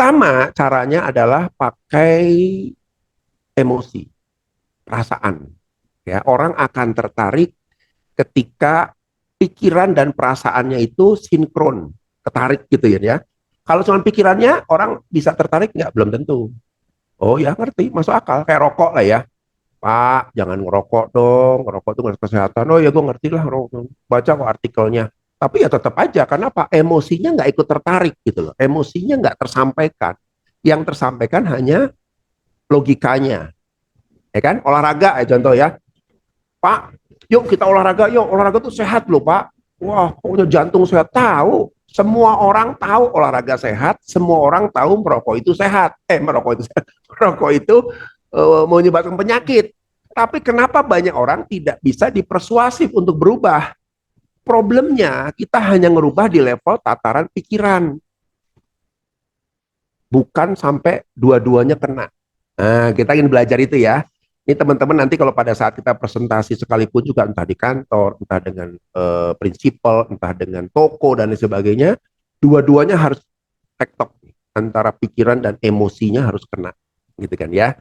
Pertama, caranya adalah pakai emosi, perasaan. Ya, orang akan tertarik ketika pikiran dan perasaannya itu sinkron, ketarik gitu ya. Kalau cuma pikirannya, orang bisa tertarik nggak? Belum tentu. Oh ya ngerti, masuk akal. Kayak rokok lah ya. Pak, jangan ngerokok dong. Ngerokok itu nggak kesehatan. Oh ya gue ngerti lah. Baca kok artikelnya. Tapi ya tetap aja, karena apa? Emosinya nggak ikut tertarik gitu loh. Emosinya nggak tersampaikan. Yang tersampaikan hanya logikanya. Ya kan? Olahraga ya contoh ya. Pak, yuk kita olahraga, yuk olahraga tuh sehat loh Pak. Wah, pokoknya jantung sehat. Tahu, semua orang tahu olahraga sehat, semua orang tahu merokok itu sehat. Merokok itu sehat. Merokok itu menyebabkan penyakit. Tapi kenapa banyak orang tidak bisa dipersuasif untuk berubah? Problemnya kita hanya ngerubah di level tataran pikiran, bukan sampai dua-duanya kena. Nah, kita ingin belajar itu ya. Ini teman-teman nanti kalau pada saat kita presentasi sekalipun juga entah di kantor, entah dengan prinsipal, entah dengan toko dan lain sebagainya, dua-duanya harus tektok antara pikiran dan emosinya harus kena, gitu kan ya.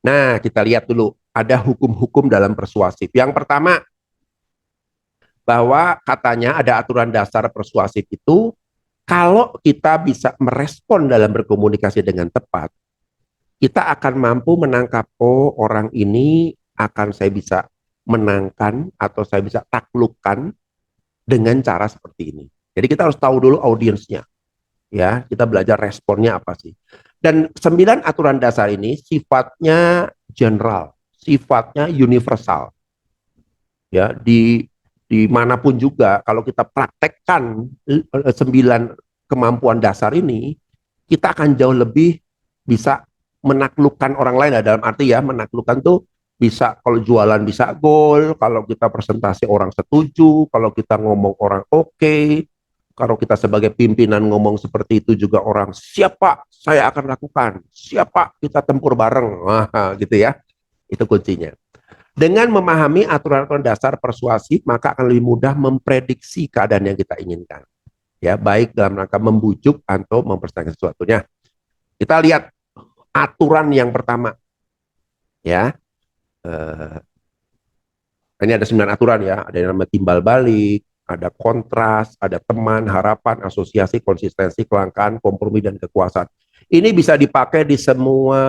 Nah, kita lihat dulu ada hukum-hukum dalam persuasif. Yang pertama, bahwa katanya ada aturan dasar persuasif itu kalau kita bisa merespon dalam berkomunikasi dengan tepat, kita akan mampu menangkap, oh orang ini akan saya bisa menangkan atau saya bisa taklukkan dengan cara seperti ini. Jadi kita harus tahu dulu audiensnya, ya. Kita belajar responnya apa sih. Dan 9 aturan dasar ini sifatnya general, sifatnya universal. Ya, dimanapun juga kalau kita praktekkan 9 kemampuan dasar ini, kita akan jauh lebih bisa menaklukkan orang lain. Dalam arti ya, menaklukkan tuh bisa kalau jualan bisa goal, kalau kita presentasi orang setuju, kalau kita ngomong orang oke, kalau kita sebagai pimpinan ngomong seperti itu juga orang siapa saya akan lakukan, siapa kita tempur bareng. Wah, gitu ya, itu kuncinya. Dengan memahami aturan-aturan dasar persuasif, maka akan lebih mudah memprediksi keadaan yang kita inginkan. Ya, baik dalam rangka membujuk atau mempertahankan sesuatunya. Kita lihat aturan yang pertama, ya. Ini ada 9 aturan ya. Ada yang namanya timbal balik, ada kontras, ada teman, harapan, asosiasi, konsistensi, kelangkaan, kompromi, dan kekuasaan. Ini bisa dipakai di semua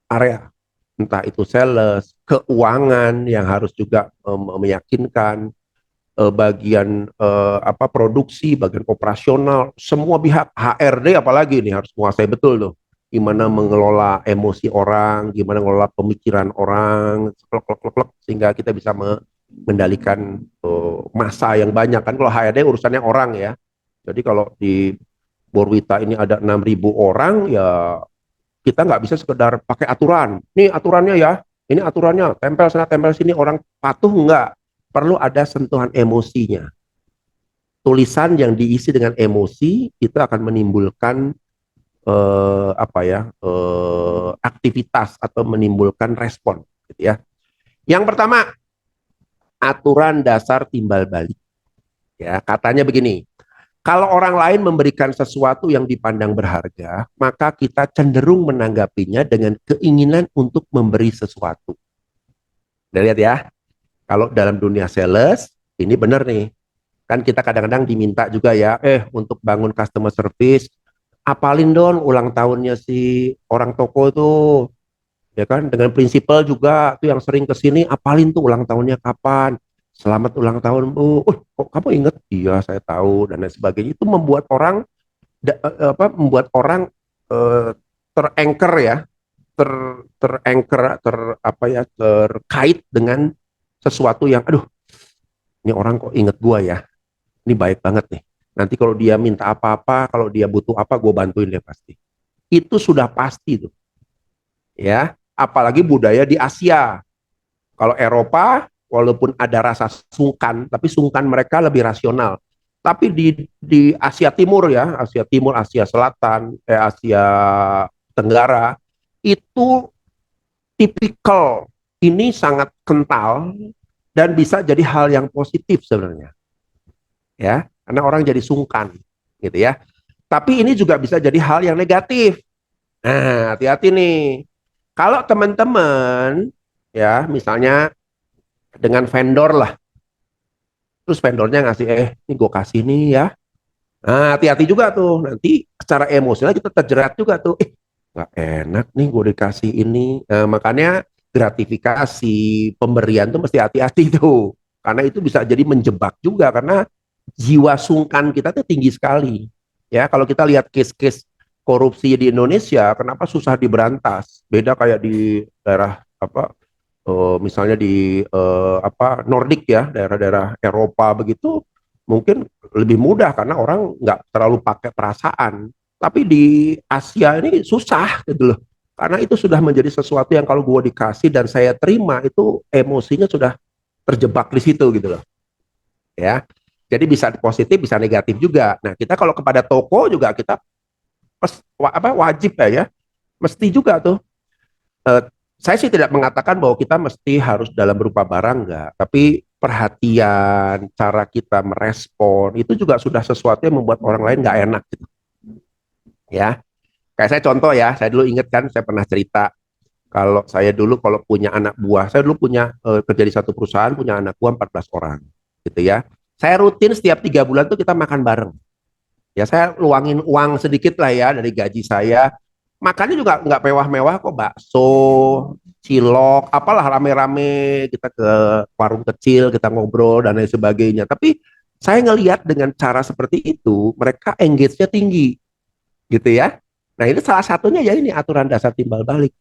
area, entah itu sales, keuangan yang harus juga meyakinkan, bagian apa produksi, bagian operasional, semua pihak, HRD apalagi ini harus menguasai betul tuh gimana mengelola emosi orang, gimana mengelola pemikiran orang, sehingga kita bisa mengendalikan masa yang banyak kan. Kalau HRD urusannya orang ya, jadi kalau di Borwita ini ada 6.000 orang ya, kita nggak bisa sekedar pakai aturan. Ini aturannya ya, ini aturannya, tempel sana, tempel sini, orang patuh nggak. Perlu ada sentuhan emosinya. Tulisan yang diisi dengan emosi itu akan menimbulkan apa ya, aktivitas atau menimbulkan respon, gitu ya. Yang pertama, aturan dasar timbal balik. Ya, katanya begini. Kalau orang lain memberikan sesuatu yang dipandang berharga, maka kita cenderung menanggapinya dengan keinginan untuk memberi sesuatu. Udah lihat ya, kalau dalam dunia sales, ini benar nih. Kan kita kadang-kadang diminta juga ya, untuk bangun customer service, apalin dong ulang tahunnya si orang toko itu, ya kan, dengan prinsipal juga tuh yang sering kesini, apalin tuh ulang tahunnya kapan, selamat ulang tahun Bu, kok kamu inget, iya saya tahu, dan lain sebagainya. Itu membuat orang membuat orang eh, teranchor ya, ter teranchor, apa ya, terkait dengan sesuatu yang, aduh, ini orang kok inget gua ya, ini baik banget nih, nanti kalau dia minta apa-apa, kalau dia butuh apa, gue bantuin deh pasti. Itu sudah pasti tuh, ya. Apalagi budaya di Asia. Kalau Eropa, walaupun ada rasa sungkan, tapi sungkan mereka lebih rasional. Tapi di Asia Timur ya, Asia Timur, Asia Selatan, Asia Tenggara, itu tipikal ini sangat kental dan bisa jadi hal yang positif sebenarnya, ya, karena orang jadi sungkan, gitu ya. Tapi ini juga bisa jadi hal yang negatif. Nah, hati-hati nih. Kalau teman-teman ya misalnya dengan vendor lah, terus vendornya ngasih ini gue kasih nih ya. Nah, hati-hati juga tuh. Nanti secara emosional kita terjerat juga tuh. Nggak enak nih gue dikasih ini. Makanya gratifikasi pemberian tuh mesti hati-hati tuh. Karena itu bisa jadi menjebak juga karena jiwa sungkan kita tuh tinggi sekali. Ya, kalau kita lihat case-case korupsi di Indonesia, kenapa susah diberantas? Beda kayak di daerah apa misalnya di apa Nordik ya, daerah-daerah Eropa begitu mungkin lebih mudah karena orang nggak terlalu pakai perasaan. Tapi di Asia ini susah gitu loh. Karena itu sudah menjadi sesuatu yang kalau gue dikasih dan saya terima itu emosinya sudah terjebak di situ gitu loh. Ya. Jadi bisa positif, bisa negatif juga. Nah, kita kalau kepada toko juga kita wajib ya, mesti juga tuh eh, saya sih tidak mengatakan bahwa kita mesti harus dalam berupa barang enggak, tapi perhatian, cara kita merespon itu juga sudah sesuatu yang membuat orang lain nggak enak gitu. Ya, kayak saya contoh ya, saya dulu inget kan, saya pernah cerita kalau saya dulu kalau punya anak buah, saya dulu punya kerja di satu perusahaan punya anak buah 14 orang, gitu ya. Saya rutin setiap 3 bulan tuh kita makan bareng. Ya saya luangin uang sedikit lah ya dari gaji saya. Makannya juga nggak mewah-mewah kok, bakso, cilok, apalah rame-rame kita ke warung kecil, kita ngobrol dan lain sebagainya. Tapi saya ngelihat dengan cara seperti itu, mereka engage-nya tinggi, gitu ya. Nah ini salah satunya ya ini aturan dasar timbal balik,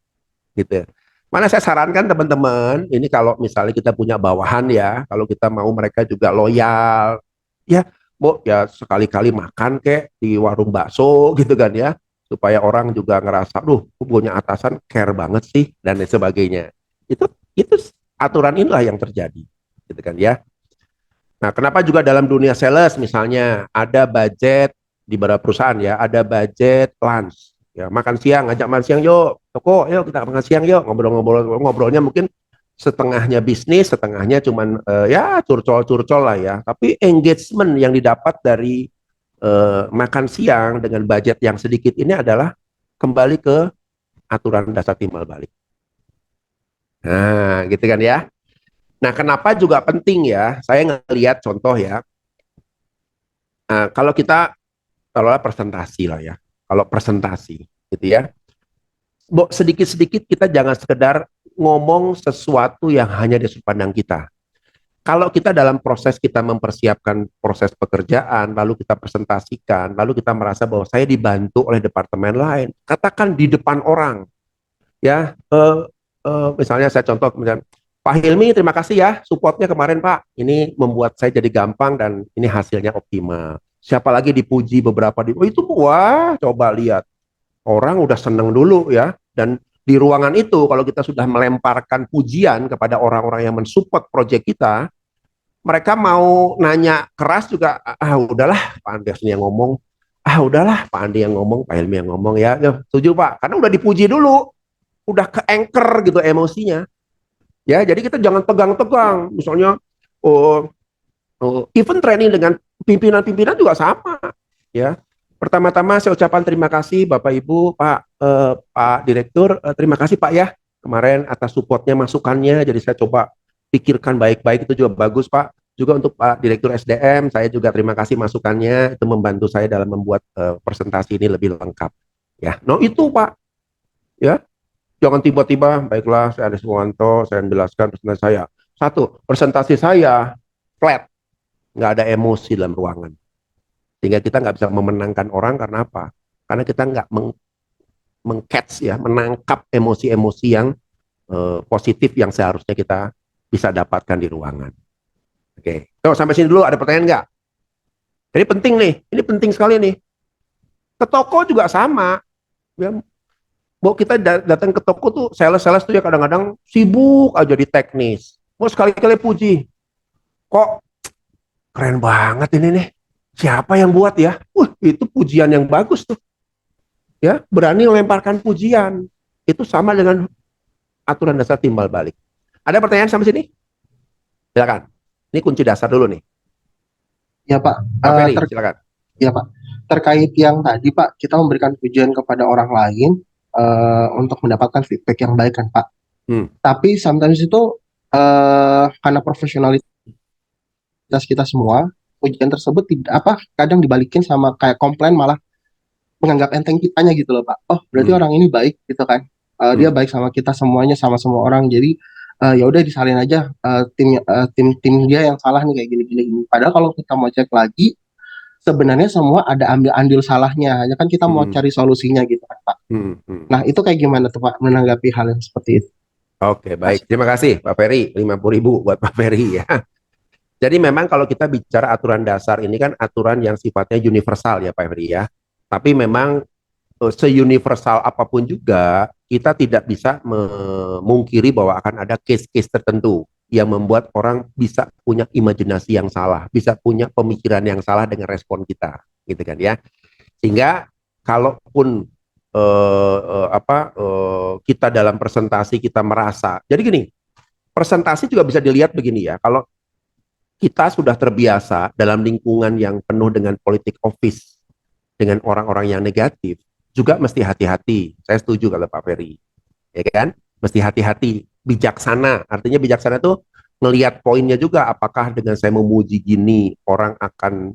gitu. Mana saya sarankan teman-teman, ini kalau misalnya kita punya bawahan ya, kalau kita mau mereka juga loyal, ya, Bu, ya sekali-kali makan kek di warung bakso gitu kan ya, supaya orang juga ngerasa, duh, punya atasan care banget sih dan lain sebagainya. Itu itu aturan inilah yang terjadi, gitu kan ya. Nah, kenapa juga dalam dunia sales misalnya ada budget di beberapa perusahaan ya, ada budget lunch. Ya, makan siang, ajak makan siang yuk, toko, yuk kita makan siang yuk, ngobrol-ngobrol ngobrolnya mungkin setengahnya bisnis, setengahnya cuman ya curcol-curcol lah ya. Tapi engagement yang didapat dari makan siang dengan budget yang sedikit ini adalah kembali ke aturan dasar timbal balik. Nah, gitu kan ya. Nah, kenapa juga penting ya? Saya ngelihat contoh ya. Kalau kita taruhlah presentasi lah ya. Kalau presentasi gitu ya. Sedikit-sedikit kita jangan sekedar ngomong sesuatu yang hanya di sudut pandang kita. Kalau kita dalam proses kita mempersiapkan proses pekerjaan, lalu kita presentasikan, lalu kita merasa bahwa saya dibantu oleh departemen lain, katakan di depan orang, ya, misalnya saya contoh kemudian, Pak Hilmi, terima kasih ya supportnya kemarin Pak, ini membuat saya jadi gampang dan ini hasilnya optimal. Siapa lagi dipuji beberapa oh itu wah coba lihat orang udah seneng dulu ya dan di ruangan itu kalau kita sudah melemparkan pujian kepada orang-orang yang mensupport proyek kita mereka mau nanya keras juga udahlah Pak Andi yang ngomong udahlah Pak Andi yang ngomong Pak Helmi yang ngomong ya, ya setuju Pak karena udah dipuji dulu udah ke anchor gitu emosinya ya jadi kita jangan tegang-tegang misalnya oh, even training dengan pimpinan-pimpinan juga sama ya. Pertama-tama saya ucapkan terima kasih Bapak Ibu Pak Pak Direktur terima kasih Pak ya kemarin atas supportnya masukannya jadi saya coba pikirkan baik-baik itu juga bagus Pak juga untuk Pak Direktur SDM saya juga terima kasih masukannya itu membantu saya dalam membuat presentasi ini lebih lengkap ya. No itu Pak ya jangan tiba-tiba baiklah saya Ades Muwanto saya menjelaskan presentasi saya satu presentasi saya flat nggak ada emosi dalam ruangan sehingga kita nggak bisa memenangkan orang karena apa? Karena kita nggak mengcatch ya, menangkap emosi-emosi yang positif yang seharusnya kita bisa dapatkan di ruangan. Oke, so, sampai sini dulu ada pertanyaan nggak? Jadi penting nih, ini penting sekali nih. Ke toko juga sama. Ya, mau kita datang ke toko tuh, sales-sales tuh ya kadang-kadang sibuk aja di teknis. Mau sekali-kali puji, kok keren banget ini nih. Siapa yang buat ya? Itu pujian yang bagus tuh. Ya, berani melemparkan pujian. Itu sama dengan aturan dasar timbal balik. Ada pertanyaan sampai sini? Silakan. Ini kunci dasar dulu nih. Ya Pak, Pak Ferry, silakan. ya Pak. terkait yang tadi Pak, kita memberikan pujian kepada orang lain untuk mendapatkan feedback yang baik kan Pak. Hmm, Tapi sometimes itu karena profesionalitas kita semua, pujian tersebut tidak apa kadang dibalikin sama kayak komplain malah menganggap enteng kitanya gitu loh Pak. Oh berarti hmm, orang ini baik gitu kan. Dia hmm. baik sama kita semuanya sama semua orang. Jadi ya udah disalin aja tim dia yang salah nih kayak gini gini. Gini. Padahal kalau kita mau cek lagi sebenarnya semua ada ambil andil salahnya. Hanya kan kita mau Hmm, cari solusinya gitu kan Pak. hmm, hmm. Nah itu kayak gimana tuh Pak menanggapi hal yang seperti itu? Oke, baik. Mas. Terima kasih Pak Ferry. 50.000 buat Pak Ferry ya. Jadi memang kalau kita bicara aturan dasar ini kan aturan yang sifatnya universal ya Pak Ferry ya. Tapi memang se-universal apapun juga kita tidak bisa memungkiri bahwa akan ada case-case tertentu yang membuat orang bisa punya imajinasi yang salah, bisa punya pemikiran yang salah dengan respon kita, gitu kan ya. Sehingga kalaupun kita dalam presentasi kita merasa, jadi gini, presentasi juga bisa dilihat begini ya. Kalau kita sudah terbiasa dalam lingkungan yang penuh dengan politik office, dengan orang-orang yang negatif, juga mesti hati-hati. Saya setuju kalau Pak Ferry, ya kan? Mesti hati-hati, bijaksana. Artinya bijaksana itu melihat poinnya juga. Apakah dengan saya memuji gini orang akan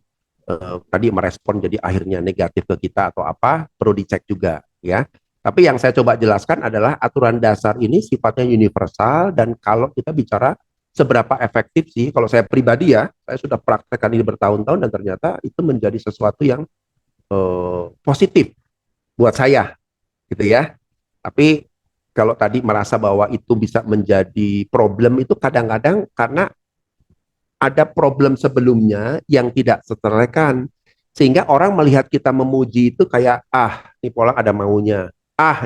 tadi merespon jadi akhirnya negatif ke kita atau apa? Perlu dicek juga, ya. Tapi yang saya coba jelaskan adalah aturan dasar ini sifatnya universal dan kalau kita bicara seberapa efektif sih, kalau saya pribadi ya, saya sudah praktekkan ini bertahun-tahun dan ternyata itu menjadi sesuatu yang positif buat saya gitu ya. Tapi kalau tadi merasa bahwa itu bisa menjadi problem itu kadang-kadang karena ada problem sebelumnya yang tidak terselesaikan sehingga orang melihat kita memuji itu kayak ini Polang ada maunya,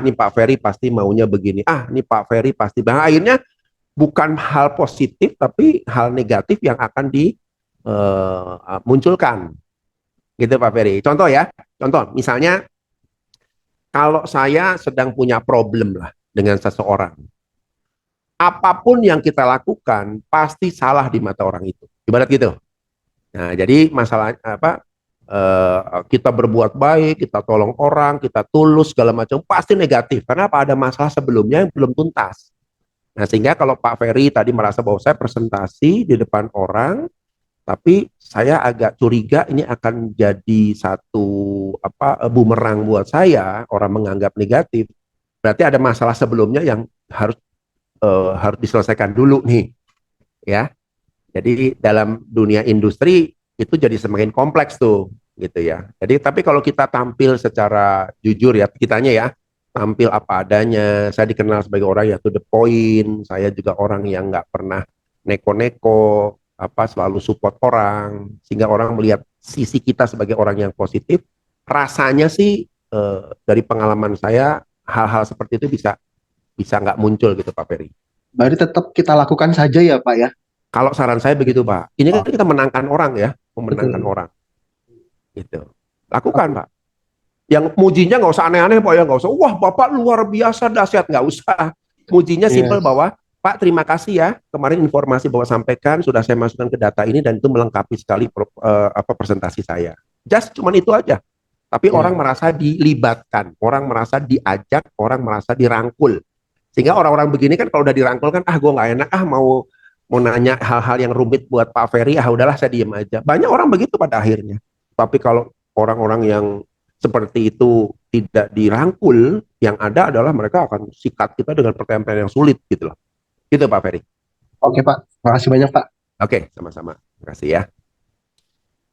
ini Pak Ferry pasti maunya begini, ini Pak Ferry pasti akhirnya bukan hal positif tapi hal negatif yang akan dimunculkan gitu Pak Ferry. Contoh ya, contoh misalnya kalau saya sedang punya problem lah dengan seseorang, apapun yang kita lakukan pasti salah di mata orang itu. Ibarat gitu. Nah, jadi masalah apa? Kita berbuat baik, kita tolong orang, kita tulus segala macam pasti negatif. Karena apa? Ada masalah sebelumnya yang belum tuntas. Nah, sehingga kalau Pak Ferry tadi merasa bahwa saya presentasi di depan orang, tapi saya agak curiga ini akan jadi satu bumerang buat saya, orang menganggap negatif. Berarti ada masalah sebelumnya yang harus diselesaikan dulu nih, ya. Jadi dalam dunia industri itu jadi semakin kompleks tuh, gitu ya. Jadi tapi kalau kita tampil secara jujur ya, kitanya ya, tampil apa adanya. Saya dikenal sebagai orang yang to the point. Saya juga orang yang nggak pernah neko-neko, selalu support orang, sehingga orang melihat sisi kita sebagai orang yang positif. Rasanya sih dari pengalaman saya hal-hal seperti itu bisa bisa nggak muncul gitu Pak Ferry. Berarti tetap kita lakukan saja ya Pak ya. Kalau saran saya begitu Pak, ini kan Oh, kita menangkan orang ya, memenangkan betul. orang gitu. Lakukan Oke. Pak. Yang mujinya nggak usah aneh-aneh Pak ya, nggak usah. Wah Bapak luar biasa dahsyat, nggak usah. Mujinya Iya. simpel bahwa Pak terima kasih ya kemarin informasi bahwa sampaikan sudah saya masukkan ke data ini dan itu melengkapi sekali presentasi saya. Just cuman itu aja. Tapi orang Iya. merasa dilibatkan, orang merasa diajak, orang merasa dirangkul. Sehingga orang-orang begini kan kalau udah dirangkul kan, gue nggak enak, mau mau nanya hal-hal yang rumit buat Pak Ferry, udahlah saya diem aja. Banyak orang begitu pada akhirnya. Tapi kalau orang-orang yang seperti itu tidak dirangkul, yang ada adalah mereka akan sikat kita dengan pertanyaan-pertanyaan yang sulit gitu loh. Gitu Pak Ferry. Oke Pak. Makasih banyak Pak. Oke, sama-sama. Terima kasih ya.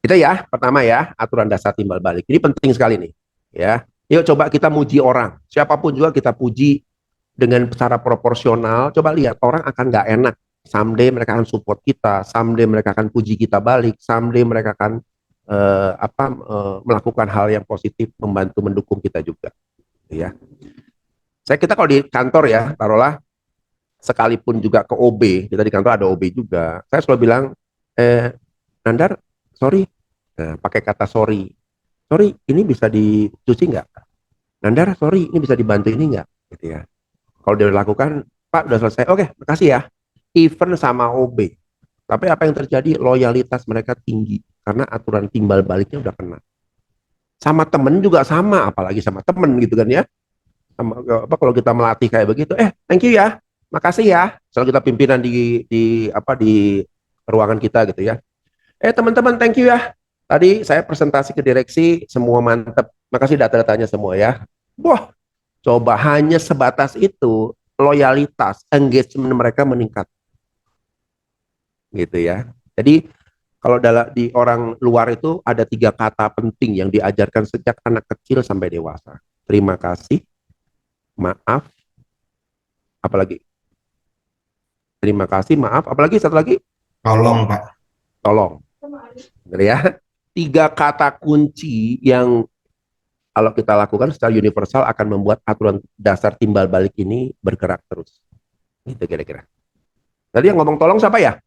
Itu ya, pertama ya, aturan dasar timbal balik. Ini penting sekali nih. Ya, yuk coba kita muji orang. Siapapun juga kita puji dengan secara proporsional. Coba lihat orang akan nggak enak. Someday mereka akan support kita, someday mereka akan puji kita balik, someday mereka akan melakukan hal yang positif, membantu mendukung kita juga. Ya, kita kalau di kantor ya, taruhlah sekalipun juga ke OB, kita di kantor ada OB juga. Saya selalu bilang, Nandar, sorry, pakai kata sorry. Sorry, ini bisa dicuci nggak? Nandar, sorry, ini bisa dibantu ini nggak? Gitu ya. Kalau dia lakukan, Pak, udah selesai. Oke, makasih ya. Even sama OB. Tapi apa yang terjadi? Loyalitas mereka tinggi. Karena aturan timbal baliknya udah kena. sama temen juga sama, apalagi sama temen gitu kan ya. Apa kalau kita melatih kayak begitu, thank you ya, makasih ya, selalu kita pimpinan di ruangan kita gitu ya. Teman-teman, thank you ya, tadi saya presentasi ke direksi semua mantep, makasih data-datanya semua ya. Wah, coba hanya sebatas itu loyalitas engagement mereka meningkat gitu ya. Jadi kalau di orang luar itu ada 3 kata penting yang diajarkan sejak anak kecil sampai dewasa: terima kasih, maaf, apalagi terima kasih, maaf, apalagi satu lagi, Tolong, Pak. tolong. Benar ya? 3 kata kunci yang kalau kita lakukan secara universal akan membuat aturan dasar timbal balik ini bergerak terus. Itu kira-kira. Tadi yang ngomong tolong siapa ya?